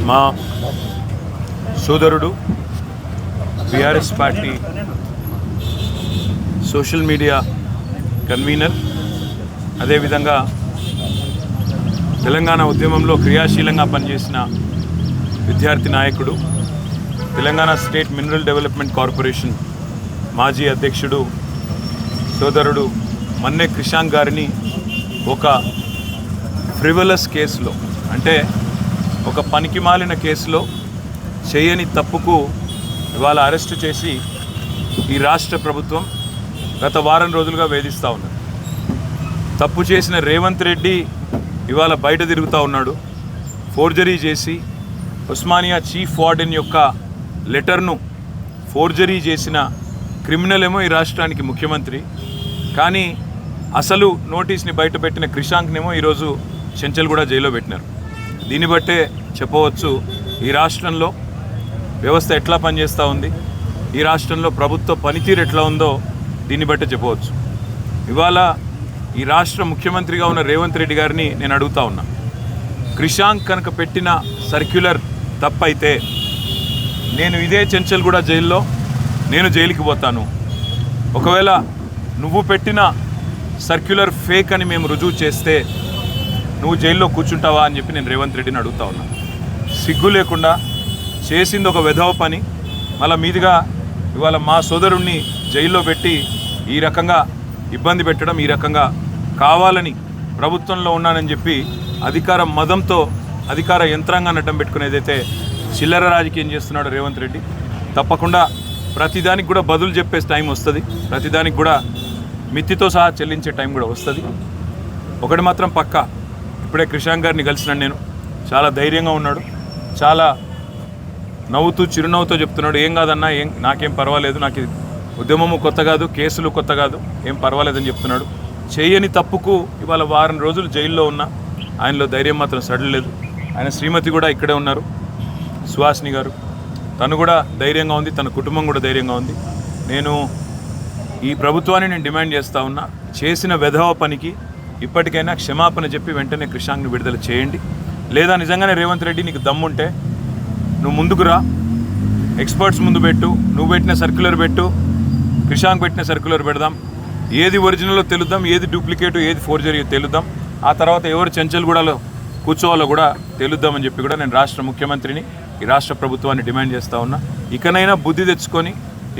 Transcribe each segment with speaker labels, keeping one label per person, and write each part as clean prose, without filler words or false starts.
Speaker 1: మా సోదరుడు BRS party social media convener, అదేవిధంగా తెలంగాణ ఉద్యమంలో క్రియాశీలంగా పనిచేసిన విద్యార్థి నాయకుడు, Telangana state mineral development corporation మాజీ అధ్యక్షుడు సోదరుడు మన్నే క్రిషాంక్ గారిని ఒక ఫ్రివలస్ కేసులో, అంటే ఒక పనికిమాలిన కేసులో చేయని తప్పుకు ఇవాళ అరెస్టు చేసి ఈ రాష్ట్ర ప్రభుత్వం గత వారం రోజులుగా వేధిస్తూ ఉన్నారు. తప్పు చేసిన రేవంత్ రెడ్డి ఇవాళ బయట తిరుగుతూ ఉన్నాడు. ఫోర్జరీ చేసి ఉస్మానియా చీఫ్ వార్డెన్ యొక్క లెటర్ను ఫోర్జరీ చేసిన క్రిమినల్ ఏమో ఈ రాష్ట్రానికి ముఖ్యమంత్రి, కానీ అసలు నోటీస్ని బయటపెట్టిన క్రిషాంక్నేమో ఈరోజు చెంచల్గూడ జైల్లో పెట్టినారు. దీన్ని బట్టే చెప్పవచ్చు ఈ రాష్ట్రంలో వ్యవస్థ ఎట్లా పనిచేస్తూ ఉంది, ఈ రాష్ట్రంలో ప్రభుత్వ పనితీరు ఎట్లా ఉందో దీన్ని బట్టే చెప్పవచ్చు. ఇవాళ ఈ రాష్ట్ర ముఖ్యమంత్రిగా ఉన్న రేవంత్ రెడ్డి గారిని నేను అడుగుతా ఉన్నా, క్రిషాంక్ కనుక పెట్టిన సర్క్యులర్ తప్పైతే నేను ఇదే చెంచల్గూడ జైల్లో నేను జైలుకి పోతాను. ఒకవేళ నువ్వు పెట్టిన సర్క్యులర్ ఫేక్ అని మేము రుజువు చేస్తే నువ్వు జైల్లో కూర్చుంటావా అని చెప్పి నేను రేవంత్ రెడ్డిని అడుగుతా ఉన్నా. సిగ్గు లేకుండా చేసింది ఒక వెధవ పని, మళ్ళా మీదుగా ఇవాళ మా సోదరుణ్ణి జైల్లో పెట్టి ఈ రకంగా ఇబ్బంది పెట్టడం, ఈ రకంగా కావాలని ప్రభుత్వంలో ఉన్నానని చెప్పి అధికార మదంతో అధికార యంత్రాంగాన్ని అడ్డం పెట్టుకునేదైతే చిల్లర రాజకీయం చేస్తున్నాడు రేవంత్ రెడ్డి. తప్పకుండా ప్రతిదానికి కూడా బదులు చెప్పే టైం వస్తుంది, ప్రతిదానికి కూడా మిత్తితో సహా చెల్లించే టైం కూడా వస్తుంది. ఒకటి మాత్రం పక్కా, ఇప్పుడే క్రిషాంక్ గారిని కలిసినాను నేను, చాలా ధైర్యంగా ఉన్నాడు, చాలా నవ్వుతూ చిరునవ్వుతో చెప్తున్నాడు, ఏం కాదన్నా, నాకేం పర్వాలేదు, నాకు ఉద్యమము కొత్త కాదు, కేసులు కొత్త కాదు, ఏం పర్వాలేదని చెప్తున్నాడు. చేయని తప్పుకు ఇవాళ వారం రోజులు జైల్లో ఉన్న ఆయనలో ధైర్యం మాత్రం సడలేదు. ఆయన శ్రీమతి కూడా ఇక్కడే ఉన్నారు, సుహాసిని గారు, తను కూడా ధైర్యంగా ఉంది, తన కుటుంబం కూడా ధైర్యంగా ఉంది. నేను ఈ ప్రభుత్వాన్ని నేను డిమాండ్ చేస్తూ ఉన్నా, చేసిన వెధవ పనికి ఇప్పటికైనా క్షమాపణ చెప్పి వెంటనే క్రిషాంక్ని విడుదల చేయండి. లేదా నిజంగానే రేవంత్ రెడ్డి నీకు దమ్ముంటే నువ్వు ముందుకు రా, ఎక్స్పర్ట్స్ ముందు పెట్టు, నువ్వు పెట్టిన సర్క్యులర్ పెట్టు, క్రిషాంక్ పెట్టిన సర్క్యులర్ పెడదాం, ఏది ఒరిజినల్లో తెలుద్దాం, ఏది డూప్లికేట్, ఏది ఫోర్జరీ తెలుద్దాం, ఆ తర్వాత ఎవరు చెంచల్గూడలో కూర్చోవాలో కూడా తెలుద్దామని చెప్పి కూడా నేను రాష్ట్ర ముఖ్యమంత్రిని, ఈ రాష్ట్ర ప్రభుత్వాన్ని డిమాండ్ చేస్తూ ఉన్నా. ఇకనైనా బుద్ధి తెచ్చుకొని,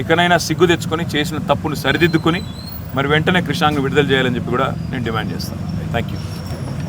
Speaker 1: ఇకనైనా సిగ్గు తెచ్చుకొని, చేసిన తప్పును సరిదిద్దుకొని మరి వెంటనే క్రిషాంక్ విడుదల చేయాలని చెప్పి కూడా నేను డిమాండ్ చేస్తాను. Thank you.